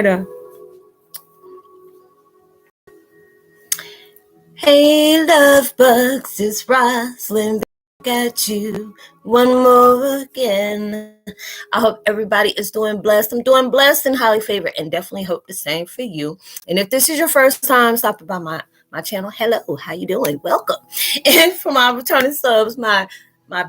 right. Hey, love bugs, it's Roslyn back at you one more again. I hope everybody is doing blessed. I'm doing blessed and highly favored, and definitely hope the same for you. And if this is your first time stopping by my channel, hello, how you doing? Welcome. And for my returning subs, my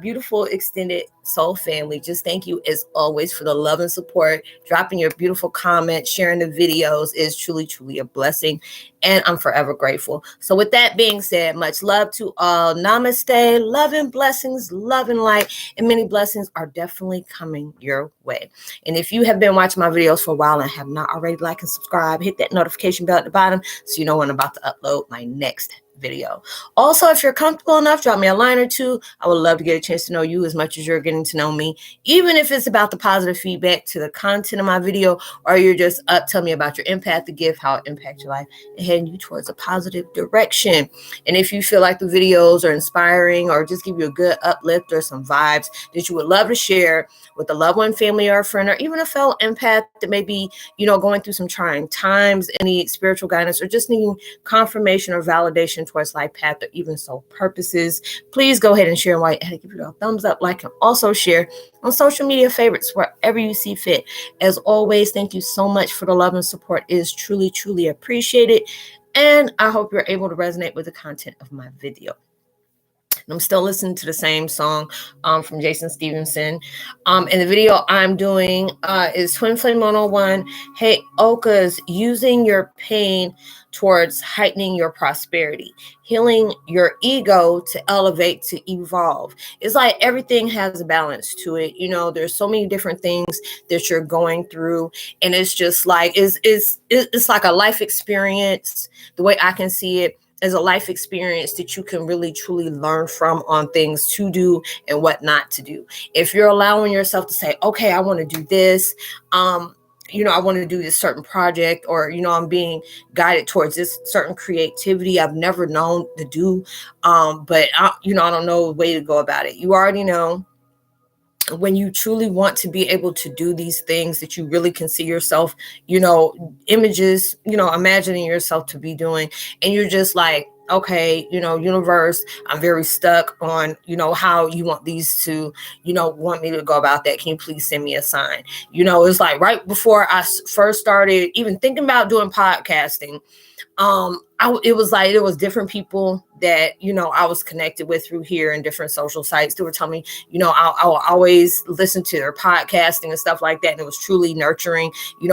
beautiful extended soul family, just thank you as always for the love and support. Dropping your beautiful comments, sharing the videos is truly, truly a blessing, and I'm forever grateful. So with that being said, much love to all. Namaste, love and blessings, love and light, and many blessings are definitely coming your way. And if you have been watching my videos for a while and have not already, like and subscribe, hit that notification bell at the bottom so you know when I'm about to upload my next video. Also, if you're comfortable enough, drop me a line or two. I would love to get a chance to know you as much as you're getting to know me, even if it's about the positive feedback to the content of my video, or you're just up, tell me about your impact, the gift, how it impacts your life, and heading you towards a positive direction. And if you feel like the videos are inspiring or just give you a good uplift or some vibes that you would love to share with a loved one, family, or a friend, or even a fellow empath that may be, going through some trying times, any spiritual guidance, or just needing confirmation or validation towards life path or even soul purposes, please go ahead and share. While give it a thumbs up, like, and also share on social media favorites wherever you see fit. As always, thank you so much for the love and support. It is truly, truly appreciated. And I hope you're able to resonate with the content of my video. I'm still listening to the same song from Jason Stevenson. And the video I'm doing is Twin Flame 101. Heyokas, using your pain towards heightening your prosperity, healing your ego to elevate, to evolve. It's like everything has a balance to it. There's so many different things that you're going through, and it's just like it's like a life experience. The way I can see it is a life experience that you can really truly learn from on things to do and what not to do. If you're allowing yourself to say, okay, I want to do this, I want to do this certain project, or, I'm being guided towards this certain creativity I've never known to do. But I don't know the way to go about it. You already know, when you truly want to be able to do these things that you really can see yourself, images, imagining yourself to be doing, and you're just like, okay, universe, I'm very stuck on, how you want these to, want me to go about that. Can you please send me a sign? It's like right before I first started even thinking about doing podcasting, it was different people that, I was connected with through here and different social sites. They were telling me, I'll always listen to their podcasting and stuff like that. And it was truly nurturing,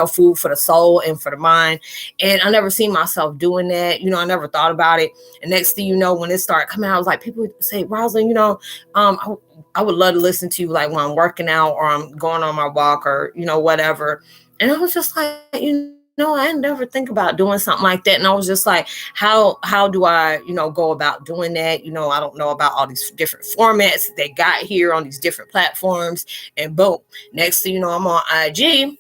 food for the soul and for the mind. And I never seen myself doing that. I never thought about it. And next thing you know, when it started coming out, I was like, people would say, Rosalind, I would love to listen to you, like when I'm working out or I'm going on my walk or, whatever. And I was just like, I never think about doing something like that. And I was just like, how do I, go about doing that? I don't know about all these different formats they got here on these different platforms. And boom, next thing you know, I'm on IG.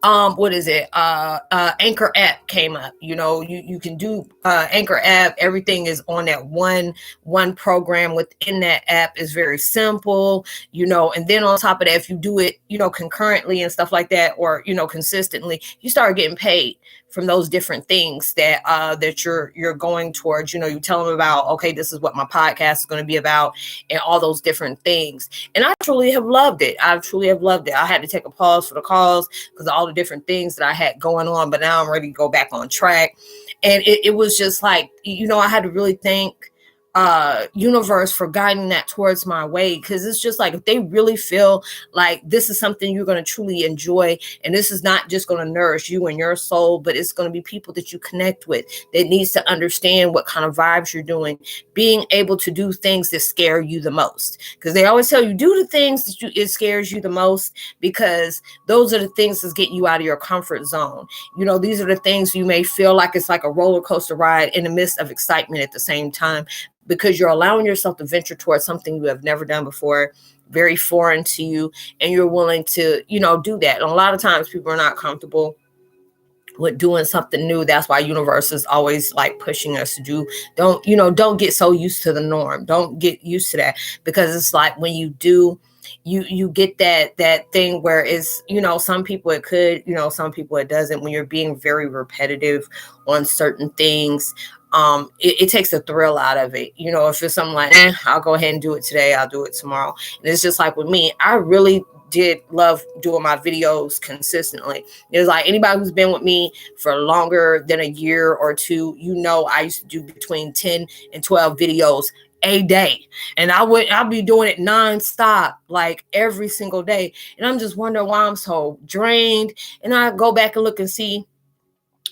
What is it? Anchor app came up. You can do Anchor app. Everything is on that one program within that app. Is very simple, and then on top of that, if you do it, concurrently and stuff like that, or, consistently, you start getting paid from those different things that that you're going towards. You tell them about, okay, this is what my podcast is going to be about, and all those different things. And I truly have loved it. I had to take a pause for the calls because all the different things that I had going on, but now I'm ready to go back on track. And it was just like, I had to really thank universe for guiding that towards my way, because it's just like, if they really feel like this is something you're going to truly enjoy, and this is not just going to nourish you and your soul, but it's going to be people that you connect with that needs to understand what kind of vibes you're doing, being able to do things that scare you the most, because they always tell you, do the things that it scares you the most, because those are the things that get you out of your comfort zone. These are the things you may feel like it's like a roller coaster ride in the midst of excitement at the same time, because you're allowing yourself to venture towards something you have never done before, very foreign to you, and you're willing to, do that. And a lot of times people are not comfortable with doing something new. That's why universe is always like pushing us to don't get so used to the norm. Don't get used to that, because it's like when you do, you get that thing where it's, some people it could, some people it doesn't. When you're being very repetitive on certain things, it takes the thrill out of it. If it's something like, I'll go ahead and do it today, I'll do it tomorrow. And it's just like with me, I really did love doing my videos consistently. It's like anybody who's been with me for longer than a year or two, I used to do between 10 and 12 videos a day. And I'll be doing it nonstop, like every single day. And I'm just wondering why I'm so drained. And I go back and look and see,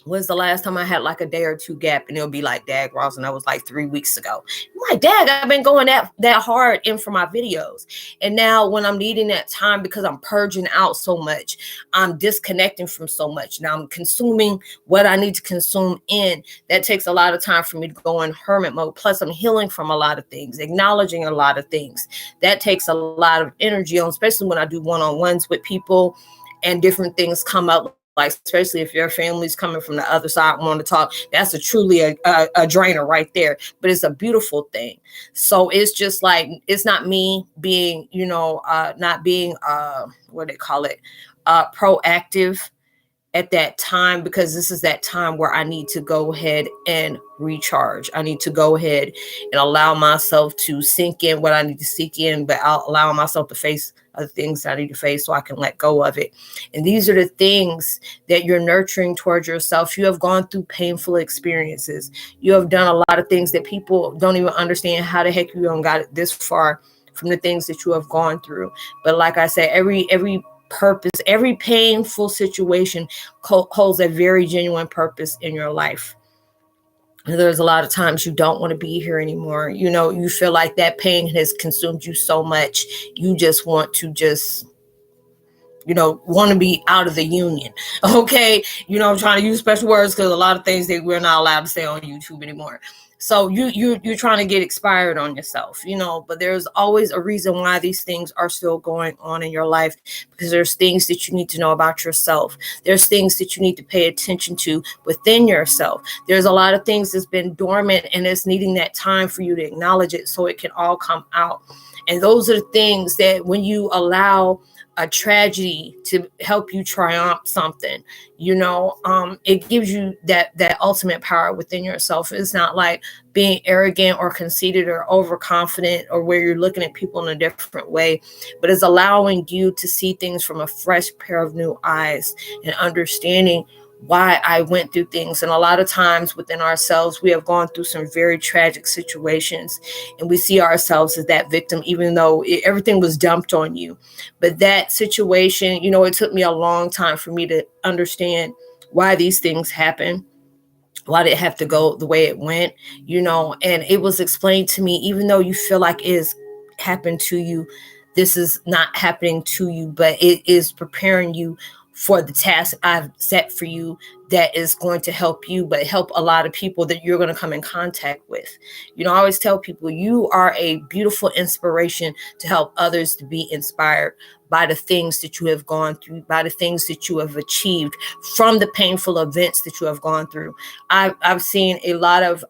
when's the last time I had like a day or two gap? And it'll be like, dag, Ross, and that was like 3 weeks ago. I'm like, dag, I've been going that hard in for my videos. And now when I'm needing that time because I'm purging out so much, I'm disconnecting from so much. Now I'm consuming what I need to consume in. That takes a lot of time for me to go in hermit mode. Plus I'm healing from a lot of things, acknowledging a lot of things. That takes a lot of energy on, especially when I do one-on-ones with people and different things come up. Like, especially if your family's coming from the other side and want to talk, that's truly a drainer right there. But it's a beautiful thing. So it's just like, it's not me being, not being, what they call it, proactive at that time, because this is that time where I need to go ahead and recharge. I need to go ahead and allow myself to sink in what I need to sink in, but I'll allow myself to face other things that I need to face so I can let go of it. And these are the things that you're nurturing towards yourself. You have gone through painful experiences. You have done a lot of things that people don't even understand how the heck you don't got it this far from the things that you have gone through. But like I said, every purpose, every painful situation holds a very genuine purpose in your life. And there's a lot of times you don't want to be here anymore. You feel like that pain has consumed you so much. You just want to want to be out of the union. Okay. I'm trying to use special words because a lot of things that we're not allowed to say on YouTube anymore. So you're trying to get expired on yourself, but there's always a reason why these things are still going on in your life, because there's things that you need to know about yourself. There's things that you need to pay attention to within yourself. There's a lot of things that's been dormant and it's needing that time for you to acknowledge it so it can all come out. And those are the things that when you allow a tragedy to help you triumph something, it gives you that ultimate power within yourself. It's not like being arrogant or conceited or overconfident or where you're looking at people in a different way, but it's allowing you to see things from a fresh pair of new eyes and understanding why I went through things. And a lot of times within ourselves, we have gone through some very tragic situations and we see ourselves as that victim, even though everything was dumped on you. But that situation, it took me a long time for me to understand why these things happen. Why did it have to go the way it went, and it was explained to me, even though you feel like it has happened to you, this is not happening to you, but it is preparing you for the task I've set for you that is going to help you, but help a lot of people that you're going to come in contact with. I always tell people, you are a beautiful inspiration to help others to be inspired by the things that you have gone through, by the things that you have achieved from the painful events that you have gone through. I've seen a lot of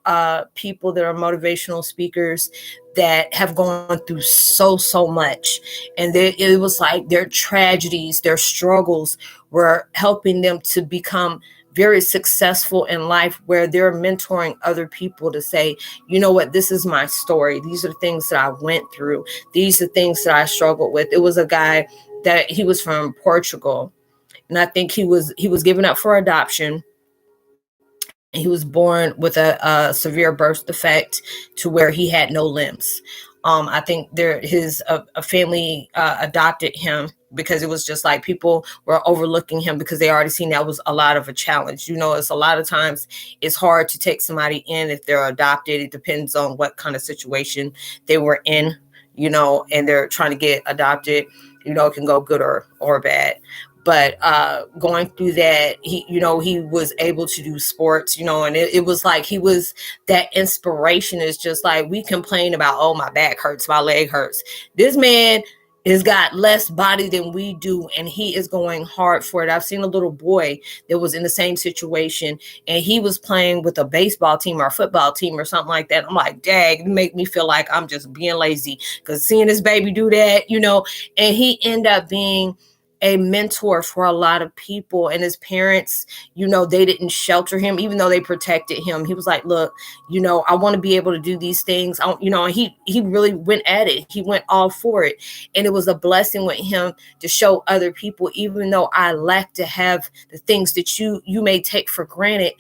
people that are motivational speakers that have gone through so much. And it was like their tragedies, their struggles were helping them to become very successful in life, where they're mentoring other people to say, what, this is my story. These are the things that I went through. These are things that I struggled with. It was a guy that he was from Portugal. And I think he was given up for adoption. He was born with a severe birth defect to where he had no limbs. I think his family adopted him because it was just like people were overlooking him because they already seen that was a lot of a challenge. It's a lot of times it's hard to take somebody in if they're adopted. It depends on what kind of situation they were in, and they're trying to get adopted. It can go good or bad. But going through that, he was able to do sports, and it was like he was that inspiration. Is just like we complain about, oh, my back hurts, my leg hurts. This man has got less body than we do, and he is going hard for it. I've seen a little boy that was in the same situation, and he was playing with a baseball team or a football team or something like that. I'm like, dang, it make me feel like I'm just being lazy, because seeing this baby do that, and he ended up being a mentor for a lot of people. And his parents, they didn't shelter him, even though they protected him. He was like, look, I want to be able to do these things. And he really went at it. He went all for it. And it was a blessing with him to show other people, even though I lack to have the things that you may take for granted.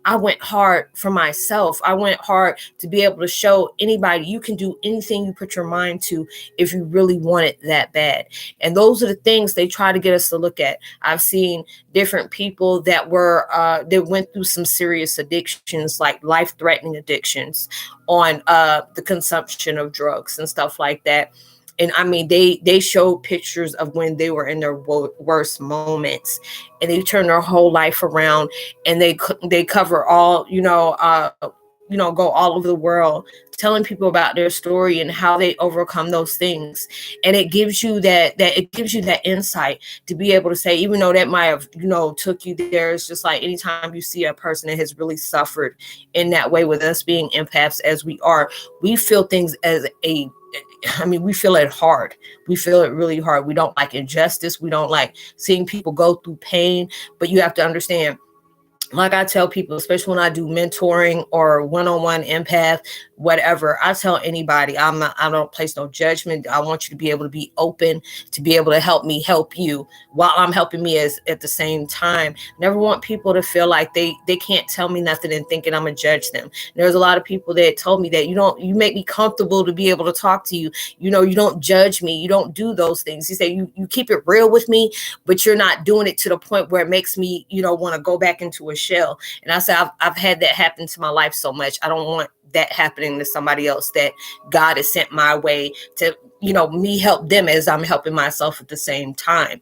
I went hard for myself. I went hard to be able to show anybody you can do anything you put your mind to if you really want it that bad. And those are the things they try to get us to look at. I've seen different people that went through some serious addictions, like life-threatening addictions on the consumption of drugs and stuff like that. And I mean, they showed pictures of when they were in their worst moments, and they turned their whole life around, and they cover all, go all over the world telling people about their story and how they overcome those things. And it gives you that insight to be able to say, even though that might have, took you there, it's just like anytime you see a person that has really suffered in that way, with us being empaths as we are, we feel things we feel it hard. We feel it really hard. We don't like injustice. We don't like seeing people go through pain. But you have to understand, like I tell people, especially when I do mentoring or one-on-one empath, whatever, I tell anybody, I don't place no judgment. I want you to be able to be open, to be able to help me help you while I'm helping me at the same time. Never want people to feel like they can't tell me nothing and thinking I'm gonna judge them. There's a lot of people that told me that you make me comfortable to be able to talk to you. You don't judge me. You don't do those things. You say you keep it real with me, but you're not doing it to the point where it makes me, want to go back into a shell. And I said, I've had that happen to my life so much. I don't want that happening to somebody else that God has sent my way to, me help them as I'm helping myself at the same time,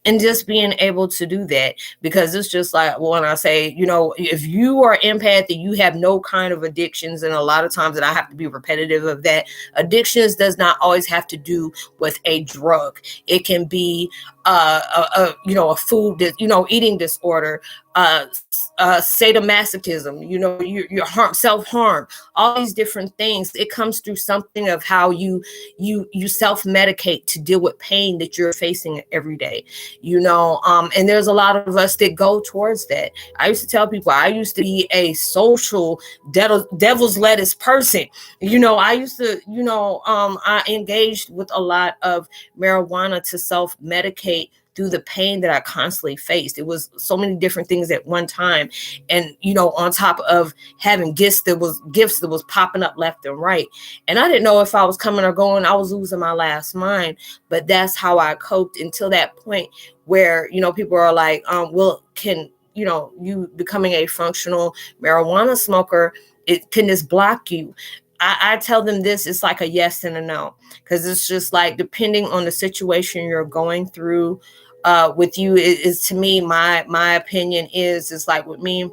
and just being able to do that, because it's just like when I say, if you are empath and you have no kind of addictions, and a lot of times, and I have to be repetitive of that, addictions does not always have to do with a drug. It can be a food, eating disorder, sadomasochism, your self-harm, all these different things. It comes through something of how you self-medicate to deal with pain that you're facing every day, and there's a lot of us that go towards that. I used to tell people I used to be a social devil's lettuce person. I used to, I engaged with a lot of marijuana to self-medicate through the pain that I constantly faced. It was so many different things at one time. And, on top of having gifts that was popping up left and right. And I didn't know if I was coming or going. I was losing my last mind. But that's how I coped until that point where, people are like, well, can, you becoming a functional marijuana smoker, can this block you? I tell them this, it's like a yes and a no, because it's just like, depending on the situation you're going through with you, is to me, my opinion is like with me,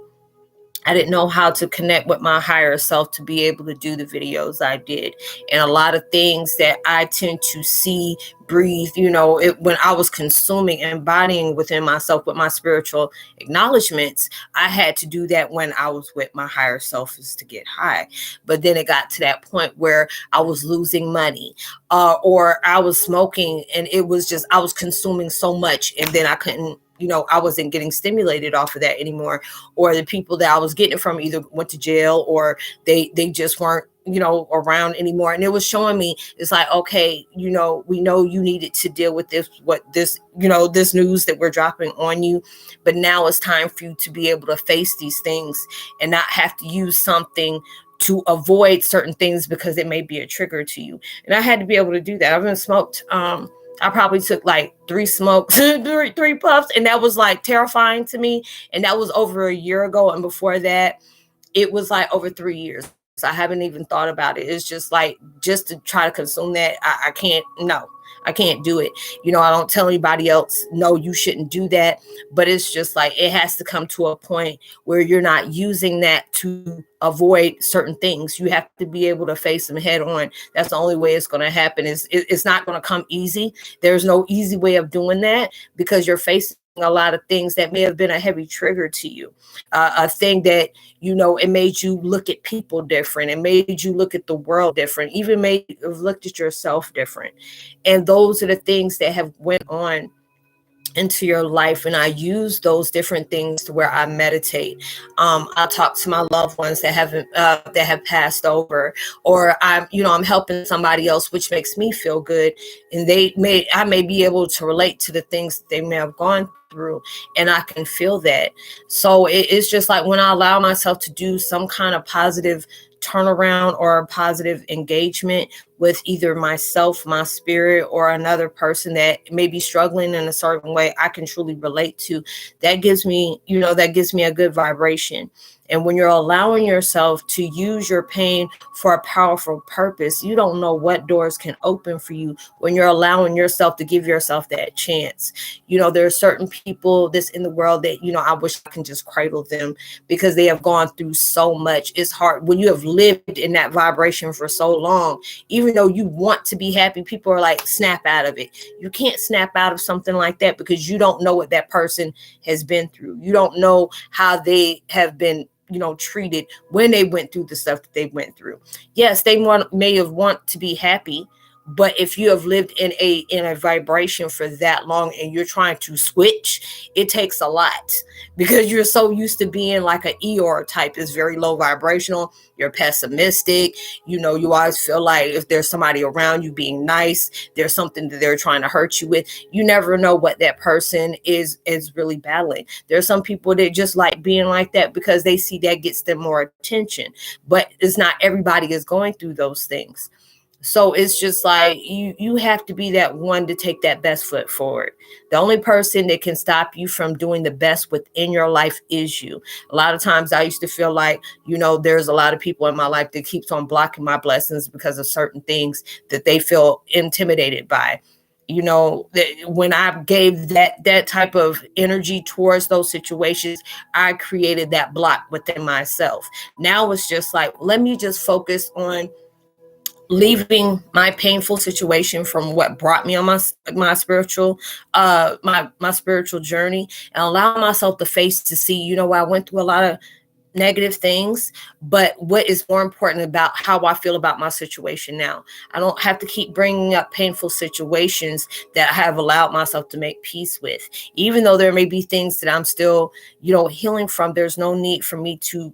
I didn't know how to connect with my higher self to be able to do the videos I did. And a lot of things that I tend to see, breathe, when I was consuming and embodying within myself with my spiritual acknowledgments, I had to do that when I was with my higher self, is to get high. But then it got to that point where I was losing money, or I was smoking, and it was just, I was consuming so much, and then I couldn't, I wasn't getting stimulated off of that anymore. Or the people that I was getting it from either went to jail, or they just weren't, around anymore. And it was showing me, it's like, okay, we know you needed to deal with this news that we're dropping on you, but now it's time for you to be able to face these things and not have to use something to avoid certain things because it may be a trigger to you. And I had to be able to do that. I've been smoked, I probably took like 3 smokes, three puffs, and that was like terrifying to me. And that was over a year ago. And before that, it was like over 3 years. So I haven't even thought about it. It's just like, just to try to consume that, I can't, no. I can't do it. I don't tell anybody else, no, you shouldn't do that. But it's just like, it has to come to a point where you're not using that to avoid certain things. You have to be able to face them head on. That's the only way it's going to happen. It's not going to come easy. There's no easy way of doing that, because you're facing a lot of things that may have been a heavy trigger to you. A thing that, it made you look at people different. It made you look at the world different, even made you have looked at yourself different. And those are the things that have went on into your life. And I use those different things to where I meditate. I talk to my loved ones that have passed over, or I'm helping somebody else, which makes me feel good. And I may be able to relate to the things that they may have gone through, and I can feel that. So it's just like, when I allow myself to do some kind of positive turnaround or a positive engagement with either myself, my spirit, or another person that may be struggling in a certain way I can truly relate to, that gives me a good vibration. And when you're allowing yourself to use your pain for a powerful purpose, you don't know what doors can open for you when you're allowing yourself to give yourself that chance. There are certain people that's in the world that, I wish I can just cradle them, because they have gone through so much. It's hard when you have lived in that vibration for so long. Even though you want to be happy, people are like, snap out of it. You can't snap out of something like that, because you don't know what that person has been through. You don't know how they have been treated when they went through the stuff that they went through. Yes, they may have want to be happy, but if you have lived in a vibration for that long and you're trying to switch, it takes a lot, because you're so used to being like an Eeyore type. Is very low vibrational. You're pessimistic. You always feel like if there's somebody around you being nice, there's something that they're trying to hurt you with. You never know what that person is really battling. There's some people that just like being like that because they see that gets them more attention, but it's not everybody is going through those things. So it's just like, you have to be that one to take that best foot forward. The only person that can stop you from doing the best within your life is you. A lot of times I used to feel like, there's a lot of people in my life that keeps on blocking my blessings because of certain things that they feel intimidated by. When I gave that type of energy towards those situations, I created that block within myself. Now it's just like, let me just focus on leaving my painful situation from what brought me on my spiritual my spiritual journey, and allow myself the face to see, I went through a lot of negative things, but what is more important about how I feel about my situation now. I don't have to keep bringing up painful situations that I have allowed myself to make peace with. Even though there may be things that I'm still, healing from, there's no need for me to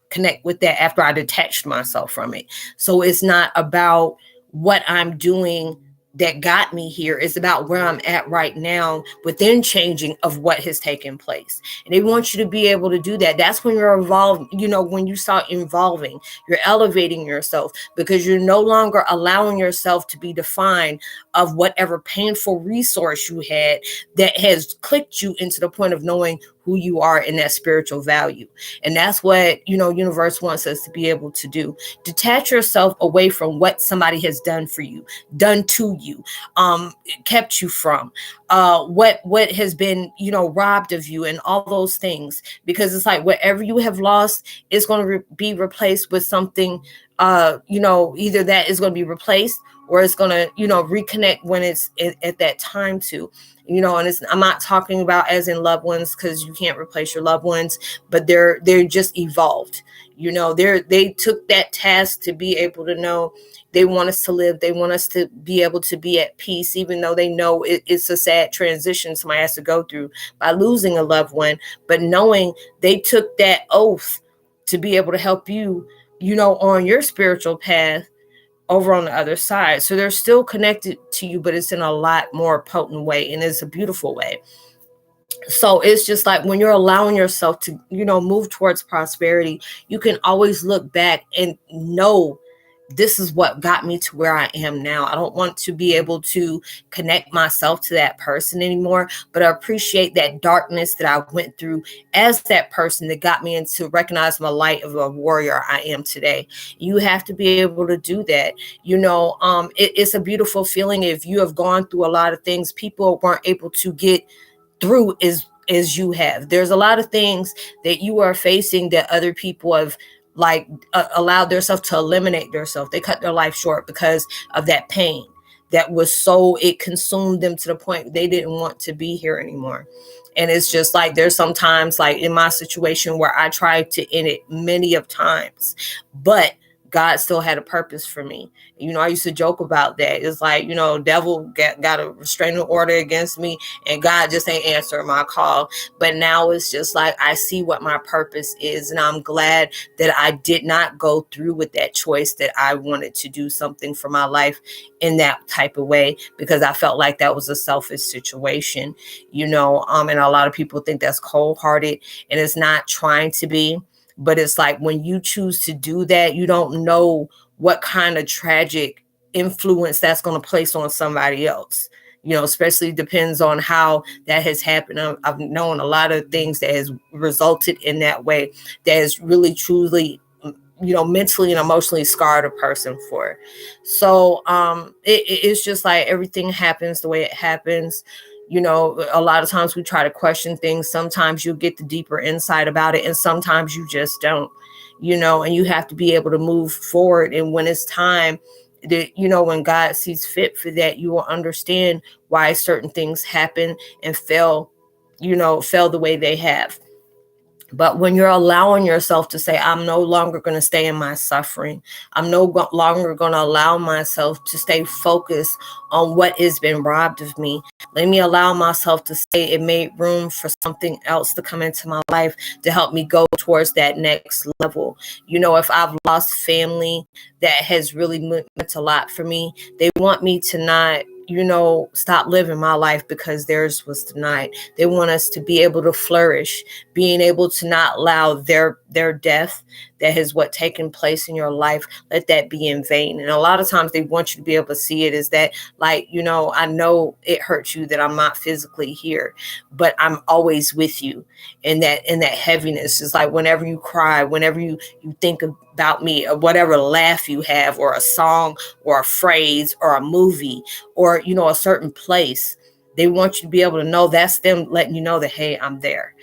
connect with that after I detached myself from it. So it's not about what I'm doing that got me here. It's about where I'm at right now within changing of what has taken place. And they want you to be able to do that. That's when you're evolving, when you start evolving, you're elevating yourself, because you're no longer allowing yourself to be defined of whatever painful resource you had that has clicked you into the point of knowing who you are in that spiritual value. And that's what, universe wants us to be able to do. Detach yourself away from what somebody has done for you, done to you, kept you from, what has been, robbed of you, and all those things. Because it's like, whatever you have lost is going to be replaced with something, either that is going to be replaced, or it's going to, reconnect when it's at that time to, and I'm not talking about as in loved ones, because you can't replace your loved ones, but they're just evolved. They took that task to be able to know they want us to live. They want us to be able to be at peace, even though they know it's a sad transition somebody has to go through by losing a loved one. But knowing they took that oath to be able to help you, on your spiritual path over on the other side. So they're still connected to you, but it's in a lot more potent way, and it's a beautiful way. So it's just like, when you're allowing yourself to, move towards prosperity, you can always look back and know this is what got me to where I am now. I don't want to be able to connect myself to that person anymore, but I appreciate that darkness that I went through as that person that got me into recognize my light of a warrior I am today. You have to be able to do that. It's a beautiful feeling if you have gone through a lot of things people weren't able to get through as you have. There's a lot of things that you are facing that other people have allowed themselves to eliminate themselves. They cut their life short because of that pain that was so it consumed them to the point they didn't want to be here anymore. And it's just like there's sometimes like in my situation where I tried to end it many of times, but God still had a purpose for me. I used to joke about that. It's like, devil got a restraining order against me and God just ain't answering my call. But now it's just like I see what my purpose is. And I'm glad that I did not go through with that choice, that I wanted to do something for my life in that type of way, because I felt like that was a selfish situation, and a lot of people think that's cold-hearted, and it's not trying to be. But it's like when you choose to do that, you don't know what kind of tragic influence that's going to place on somebody else. Especially depends on how that has happened. I've known a lot of things that has resulted in that way, that has really truly, mentally and emotionally scarred a person for. So it's just like everything happens the way it happens. A lot of times we try to question things. Sometimes you'll get the deeper insight about it, and sometimes you just don't, and you have to be able to move forward. And when it's time that, when God sees fit for that, you will understand why certain things happen and fell the way they have. But when you're allowing yourself to say, I'm no longer going to stay in my suffering, I'm no longer going to allow myself to stay focused on what has been robbed of me. Let me allow myself to say it made room for something else to come into my life to help me go towards that next level. If I've lost family that has really meant a lot for me, they want me to not stop living my life because theirs was denied. They want us to be able to flourish, being able to not allow their death that has what taken place in your life, let that be in vain. And a lot of times they want you to be able to see it as that, like, I know it hurts you that I'm not physically here, but I'm always with you. And that heaviness is like whenever you cry, whenever you think about me, or whatever laugh you have, or a song or a phrase or a movie, or a certain place, they want you to be able to know that's them letting you know that, hey, I'm there,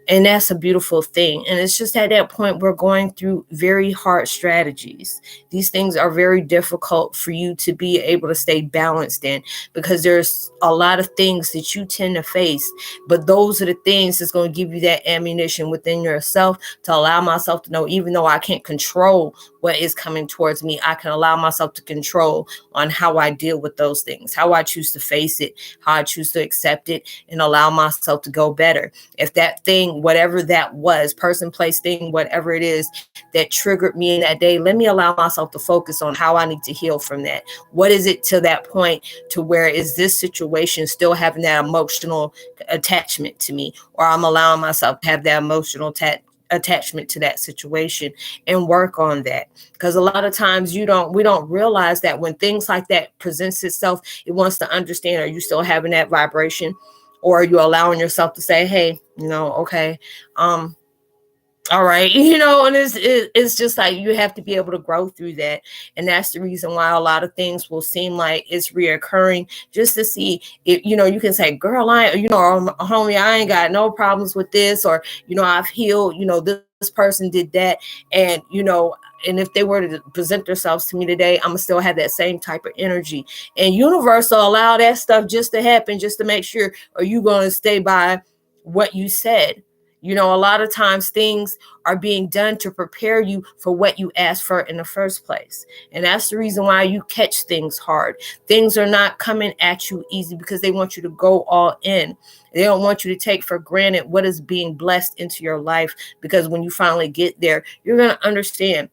and that's a beautiful thing. And it's just at that point we're going through very hard strategies. These things are very difficult for you to be able to stay balanced in, because there's a lot of things that you tend to face, but those are the things that's going to give you that ammunition within yourself to allow myself to know, even though I can't control what is coming towards me, I can allow myself to control on how I deal with those things, how I choose to face it, how I choose to accept it, and allow myself to go better. If that thing, whatever that was, person, place, thing, whatever it is that triggered me in that day, let me allow myself to focus on how I need to heal from that. What is it to that point to where is this situation still having that emotional attachment to me, or I'm allowing myself to have that emotional attachment to that situation, and work on that. Because a lot of times we don't realize that when things like that presents itself, it wants to understand, are you still having that vibration, or are you allowing yourself to say, hey, okay, all right, and it's just like you have to be able to grow through that. And that's the reason why a lot of things will seem like it's reoccurring, just to see if, you can say, girl, homie, I ain't got no problems with this, or, I've healed, this person did that. And, and if they were to present themselves to me today, I'm gonna still have that same type of energy. And universe will allow that stuff just to happen, just to make sure, are you going to stay by what you said? A lot of times things are being done to prepare you for what you asked for in the first place. And that's the reason why you catch things hard. Things are not coming at you easy, because they want you to go all in. They don't want you to take for granted what is being blessed into your life, because when you finally get there, you're going to understand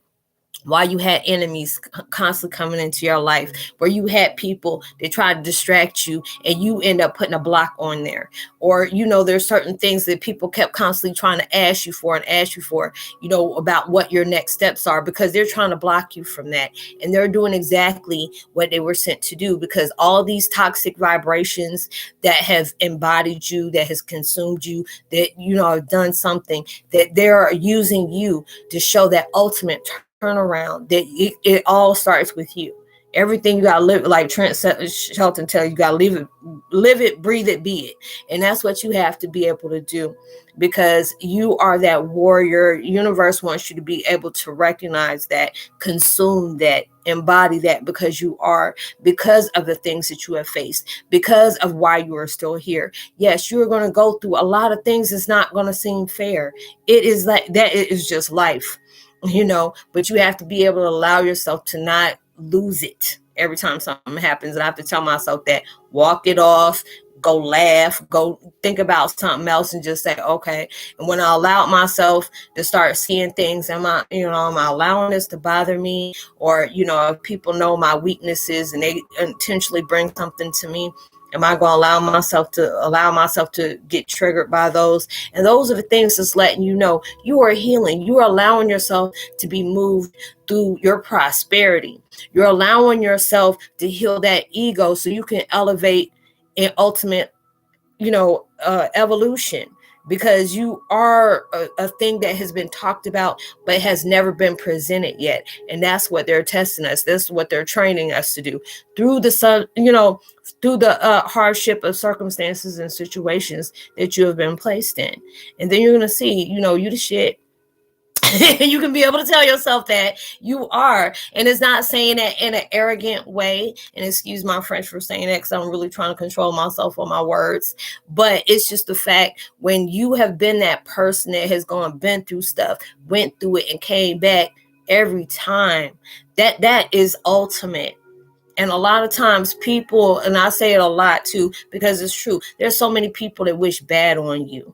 While you had enemies constantly coming into your life, where you had people that try to distract you and you end up putting a block on there. Or, there's certain things that people kept constantly trying to ask you for, about what your next steps are, because they're trying to block you from that. And they're doing exactly what they were sent to do, because all these toxic vibrations that have embodied you, that has consumed you, that, have done something, that they're using you to show that ultimate turnaround, that it all starts with you. Everything you gotta live, like Trent Shelton tell you, gotta live it, breathe it, be it. And that's what you have to be able to do, because you are that warrior. Universe wants you to be able to recognize that, consume that, embody that, because you are, because of the things that you have faced, because of why you are still here. Yes, you're going to go through a lot of things. It's not going to seem fair. It is like that. It is just life. But you have to be able to allow yourself to not lose it every time something happens. And I have to tell myself that, walk it off, go laugh, go think about something else, and just say, okay. And when I allow myself to start seeing things, am I allowing this to bother me? Or, if people know my weaknesses and they intentionally bring something to me, am I going to allow myself to get triggered by those? And those are the things that's letting you know you are healing. You are allowing yourself to be moved through your prosperity. You're allowing yourself to heal that ego so you can elevate in ultimate, evolution, because you are a thing that has been talked about but has never been presented yet. And that's what they're testing us. That's what they're training us to do through the hardship of circumstances and situations that you have been placed in. And then you're going to see, you the shit. You can be able to tell yourself that you are. And it's not saying that in an arrogant way. And excuse my French for saying that, because I'm really trying to control myself on my words. But it's just the fact, when you have been that person that has been through stuff, went through it, and came back every time, that is ultimate. And a lot of times people, and I say it a lot too, because it's true, there's so many people that wish bad on you.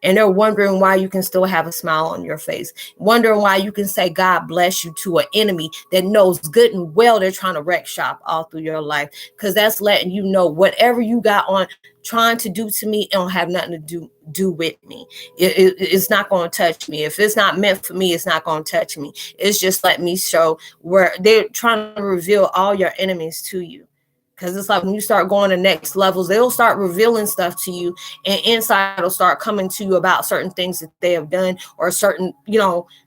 And they're wondering why you can still have a smile on your face, wondering why you can say God bless you to an enemy that knows good and well they're trying to wreck shop all through your life. Because that's letting you know, whatever you got on trying to do to me, it don't have nothing to do with me. It's not going to touch me. If it's not meant for me, it's not going to touch me. It's just let me show where they're trying to reveal all your enemies to you. Because it's like when you start going to next levels, they'll start revealing stuff to you, and insight will start coming to you about certain things that they have done, or certain,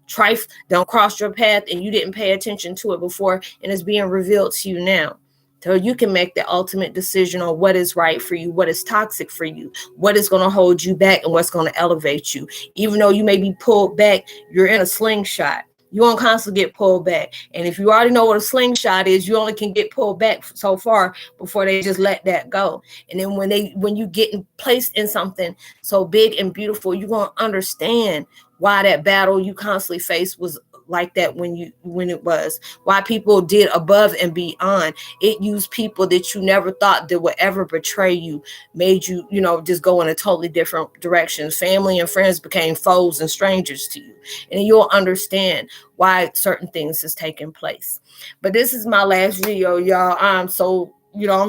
trife don't cross your path and you didn't pay attention to it before, and it's being revealed to you now. So you can make the ultimate decision on what is right for you, what is toxic for you, what is going to hold you back, and what's going to elevate you. Even though you may be pulled back, you're in a slingshot. You won't constantly get pulled back. And if you already know what a slingshot is, you only can get pulled back so far before they just let that go. And then when you get placed in something so big and beautiful, you're going to understand why that battle you constantly faced was like that, when it was, why people did above and beyond. It used people that you never thought that would ever betray you, made you, just go in a totally different direction. Family and friends became foes and strangers to you. And you'll understand why certain things has taken place. But this is my last video, y'all. I'm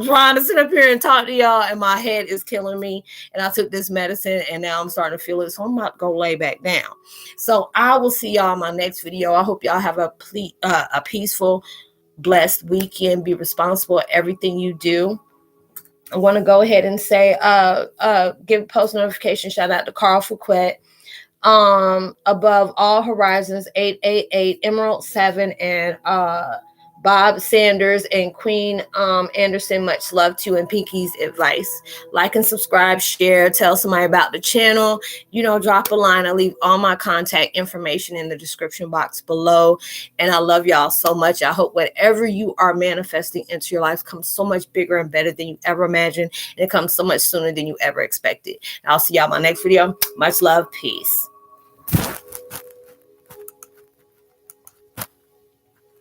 trying to sit up here and talk to y'all, and my head is killing me. And I took this medicine, and now I'm starting to feel it. So I'm about to go lay back down. So I will see y'all in my next video. I hope y'all have a peaceful, blessed weekend. Be responsible at everything you do. I want to go ahead and say, give post notification shout out to Carl Fouquet. Above All Horizons 888, Emerald 7, and Bob Sanders and Queen Anderson, much love to you, and Pinky's advice. Like and subscribe, share, tell somebody about the channel, drop a line. I leave all my contact information in the description box below. And I love y'all so much. I hope whatever you are manifesting into your life comes so much bigger and better than you ever imagined, and it comes so much sooner than you ever expected. I'll see y'all in my next video. Much love. Peace.